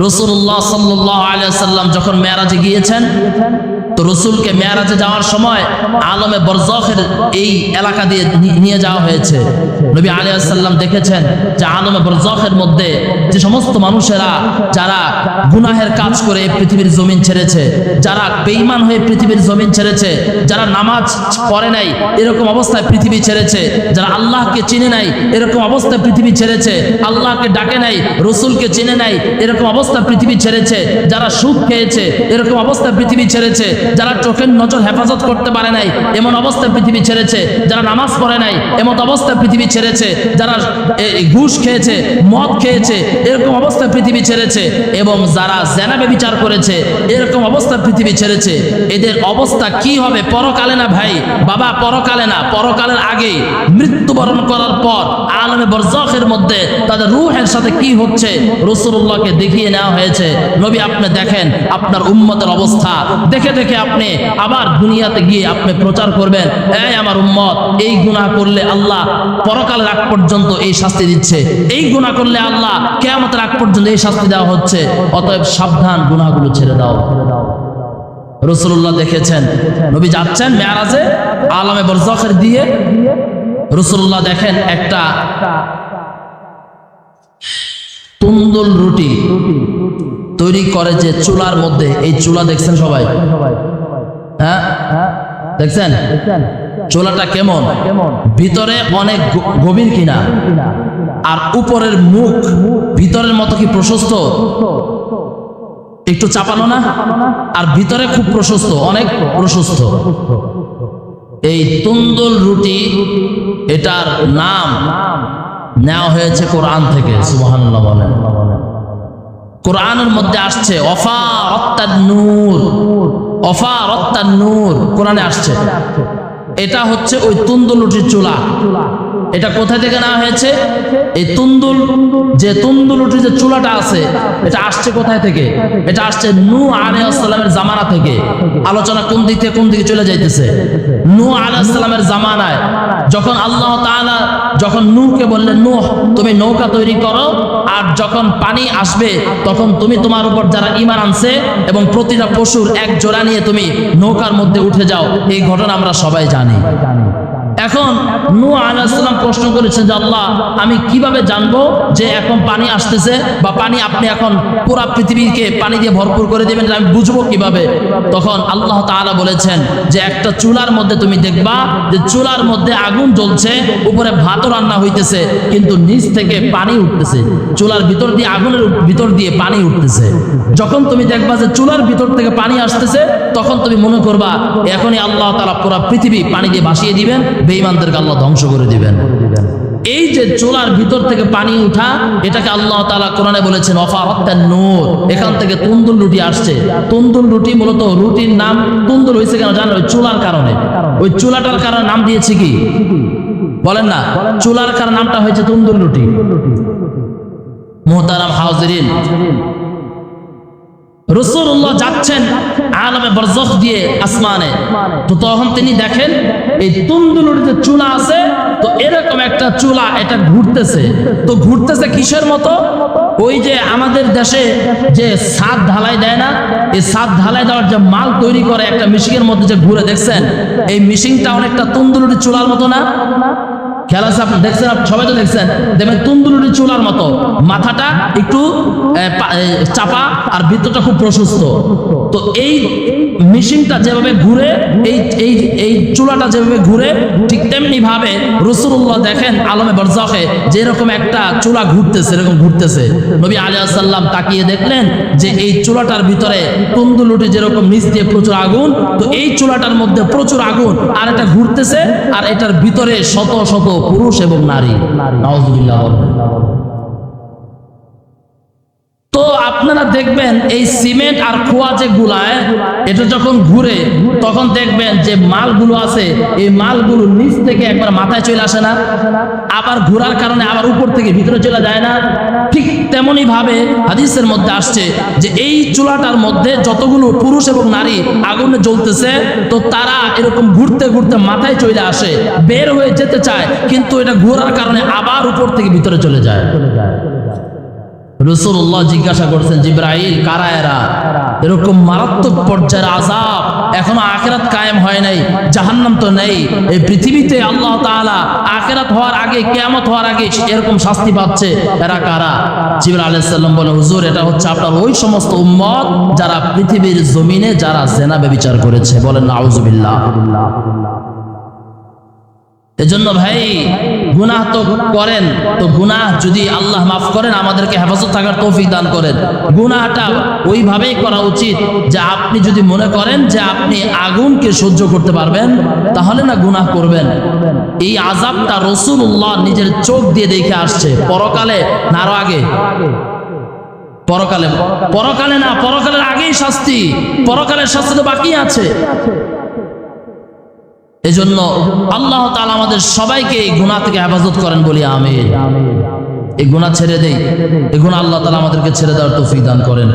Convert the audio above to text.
রাসূলুল্লাহ সাল্লাল্লাহু আলাইহি ওয়াসাল্লাম যখন মেরাজে গিয়েছেন, তো রসুলকে মেরাজে যাওয়ার সময় আলমে বরজখের এই এলাকা দিয়ে নিয়ে যাওয়া হয়েছে। নবী আলাইহিস সালাম দেখেছেন যে আলমে বরজখের মধ্যে যে সমস্ত মানুষেরা যারা গুনাহের কাজ করে পৃথিবীর জমিন ছেড়েছে, যারা বেঈমান হয়ে পৃথিবীর জমিন ছেড়েছে, যারা নামাজ পড়ে নাই এরকম অবস্থায় পৃথিবী ছেড়েছে, যারা আল্লাহকে চিনে নাই এরকম অবস্থায় পৃথিবী ছেড়েছে, আল্লাহকে ডাকে নাই, রসুলকে চিনে নাই এরকম অবস্থায় পৃথিবী ছেড়েছে, যারা সুদ খেয়েছে এরকম অবস্থায় পৃথিবী ছেড়েছে, যারা চোখের নজর হেফাজত করতে পারে নাই এমন অবস্থায় পৃথিবী ছেড়েছে, যারা নামাজ পড়ে নাই এমন অবস্থায় পৃথিবী ছেড়েছে, যারা ঘুষ খেয়েছে, মদ খেয়েছে এরকম অবস্থায় পৃথিবী ছেড়েছে, এবং যারা জেনা ব্যভিচার করেছে এরকম অবস্থায় পৃথিবী ছেড়েছে। এদের অবস্থা কি হবে পরকালে? না ভাই বাবা, পরকালে না, পরকালের আগেই মৃত্যুবরণ করার পর আলমে বরজখের মধ্যে তাদের রূহের সাথে কি হচ্ছে রাসূলুল্লাহকে দেখিয়ে নেওয়া হয়েছে। নবী আপনি দেখেন আপনার উম্মতের অবস্থা, দেখে দেখে আপনি আবার দুনিয়াতে গিয়ে আপনি প্রচার করবেন, এই আমার উম্মত এই গুনাহ করলে আল্লাহ পরকালের আগ পর্যন্ত এই শাস্তি দিচ্ছে, এই গুনাহ করলে আল্লাহ কিয়ামতের আগ পর্যন্ত এই শাস্তি দেওয়া হচ্ছে, অতএব সাবধান, গুনাহগুলো ছেড়ে দাও। রাসূলুল্লাহ দেখেছেন, নবী যাচ্ছেন মেরাজে আলমে বরজখের দিয়ে, রাসূলুল্লাহ দেখেন একটা তুন্দুল রুটি তৈরি করে যে চুলার মধ্যে, এই চুলা দেখছেন সবাই? হ্যাঁ দেখছেন চুলাটা কেমন? ভিতরে অনেক গভীর কিনা, আর উপরের মুখ ভিতরের মতো কি প্রশস্ত? একটু চাপানো না? আর ভিতরে খুব প্রশস্ত, অনেক প্রশস্ত। এই তুন্দুল রুটি এটার নাম নেওয়া হয়েছে কোরআন থেকে। সুবহানাল্লাহ বলেন। কোরআনের মধ্যে আসছে ওয়াফারাত্তান নূর, ওয়াফারাত্তান নূর কোরআনে আসছে। এটা হচ্ছে ওই তুন্দুল রুটির চুলা। এটা কোথায় থেকে নেওয়া হয়েছে? এই তুন্দুল রুটির যে চুলাটা আছে এটা আসছে কোথায় থেকে? এটা আসছে নূহ আলাইহিস সালামের জামানা থেকে। আলোচনা কোন দিক থেকে কোন দিকে চলে যাইতেছে? নূহ আলাইহিস সালামের জামানায় যখন আল্লাহ তাআলা যখন নূহকে বললেন, নূহ তুমি নৌকা তৈরি করো, আর যখন পানি আসবে তখন তুমি তোমার উপর যারা ঈমান আনছে এবং প্রতিটা পশুর এক জোড়া নিয়ে তুমি নৌকার মধ্যে উঠে যাও। এই ঘটনা আমরা সবাই জানি। এখন নূহ আলাইহিস সালাম প্রশ্ন করেছেন যে আল্লাহ আমি কিভাবে জানবো যে এখন পানি আসতেছে, বা পানি আপনি এখন পুরো পৃথিবীকে পানি দিয়ে ভরপুর করে দিবেন, আমি বুঝবো কিভাবে? তখন আল্লাহ তাআলা বলেছেন যে একটা চুলার মধ্যে তুমি দেখবা যে চুলার মধ্যে আগুন জ্বলছে, উপরে ভাতও রান্না হইতেছে, কিন্তু নিচ থেকে পানি উঠতেছে, চুলার ভিতর দিয়ে আগুনের ভিতর দিয়ে পানি উঠতেছে। যখন তুমি দেখবা যে চুলার ভিতর থেকে পানি আসতেছে, তখন তুমি মনে করবা এখনই আল্লাহ তাআলা পুরো পৃথিবী পানি দিয়ে ভাসিয়ে দিবেন, বেঈমানদেরকে আল্লাহ ধ্বংস করে দিবেন। এই যে চুলার ভিতর থেকে পানি উঠা, এটাকে আল্লাহ তাআলা কোরআনে বলেছেন ওয়াফারাত্তান নূর। এখান থেকে তুন্দুল রুটি আসছে। তুন্দুল রুটি মূলত রুটির নাম তুন্দুল হয়েছে কেন জানো? ওই চুলার কারণে, ওই চুলাটার কারণে নাম দিয়েছে কি বলেন না? চুলার কারণে নামটা হয়েছে তুন্দুল রুটি। মুহতারাম হাজিরিন, রাসূলুল্লাহ যাচ্ছেন আলমে বরজখ দিয়ে আসমানে, তো তখন তিনি দেখেন এই তুন্দুলের যে চুলা আছে, তো এরকম একটা চুলা এটা ঘুরতেছে। তো ঘুরতেছে কিসের মতো? ওই যে আমাদের দেশে যে ছাদ ঢালাই দেয় না, এই ছাদ ঢালাই দেওয়ার যে মাল তৈরি করে একটা মেশিনের মধ্যে যে ঘুরে, দেখছেন এই মেশিনটা অনেকটা তুন্দুলের চুলার মতো না? খেয়াল আছে আপনি দেখছেন, সবাই তো দেখছেন, দেখবেন তুন্দুলের চুলার মতো, মাথাটা একটু চাপা আর ভিতরটা খুব প্রশস্ত। তো এই মেশিনটা যেভাবে ঘুরে, এই চুলাটা যেভাবে ঘুরে, ঠিক তেমনি ভাবে রাসূলুল্লাহ দেখেন আলমে বরজখে যেরকম একটা চুলা ঘুরতেছে, এরকম ঘুরতেছে। নবী আলাইহিস সালাম তাকিয়ে দেখলেন যে এই চুলাটার ভিতরে তুন্দুল রুটি যেরকম নিচ দিয়ে প্রচুর আগুন, তো এই চুলাটার মধ্যে প্রচুর আগুন, আর এটা ঘুরতেছে, আর এটার ভিতরে শত শত পুরুষ এবং নারী। নাউযুবিল্লাহ। তো আপনারা দেখবেন এই সিমেন্ট আর খোয়া যে গুলায়, এটা যখন ঘুরে তখন দেখবেন যে মালগুলো আছে, এই মালগুলো নিচ থেকে একবার মাথায় চলে আসে না, আবার ঘোরার কারণে আবার উপর থেকে ভিতরে চলে যায় না? ঠিক তেমনি ভাবে হাদিসের মধ্যে আসছে যে এই চুলাটার মধ্যে যতগুলো পুরুষ এবং নারী আগুনে জ্বলতেছে, তো তারা এরকম ঘুরতে ঘুরতে মাথায় চলে আসে, বের হয়ে যেতে চায়, কিন্তু এটা ঘোরার কারণে আবার উপর থেকে ভিতরে চলে যায়। রাসূলুল্লাহ জিজ্ঞাসা করছেন, জিবরাইল, কারা এরা? এরকম মারাত্মক পর্যায়ের আযাব, এখনো আখিরাত কায়েম হয় নাই, জাহান্নাম তো নেই, এই পৃথিবীতে আল্লাহ তাআলা আখিরাত হওয়ার আগে, কিয়ামত হওয়ার আগে এরকম শাস্তি পাচ্ছে, এরা কারা? জিবরাইল আলাইহিস সালাম বলে, হুজুর, এটা হচ্ছে আপনার ওই সমস্ত উম্মত যারা পৃথিবীর জমিনে যারা জিনা ব্যভিচার করেছে। বলেন নাউযুবিল্লাহ। এজন্য ভাই, গুনাহ তো করেন, তো গুনাহ যদি আল্লাহ মাফ করেন, আমাদেরকে হেফাজত থাকার তৌফিক দান করেন। গুনাহটা ওইভাবেই করা উচিত যে আপনি যদি মনে করেন যে আপনি আগুনকে সহ্য করতে পারবেন, তাহলে না গুনাহ করবেন। এই আযাবটা রাসূলুল্লাহ নিজের চোখ দিয়ে দেখে আসছে, পরকালে না আরো আগে? পরকালে না, পরকালের আগেই শাস্তি, পরকালের শাস্তি তো বাকি আছে। এজন্য আল্লাহ তাআলা আমাদের সবাইকে এই গুনাহ থেকে হেফাজত করেন, বলি আমিন। এই গুনাহ ছেড়ে দেই, এই গুনাহ আল্লাহ তাআলা আমাদেরকে ছেড়ে দেওয়ার তৌফিক দান করেন।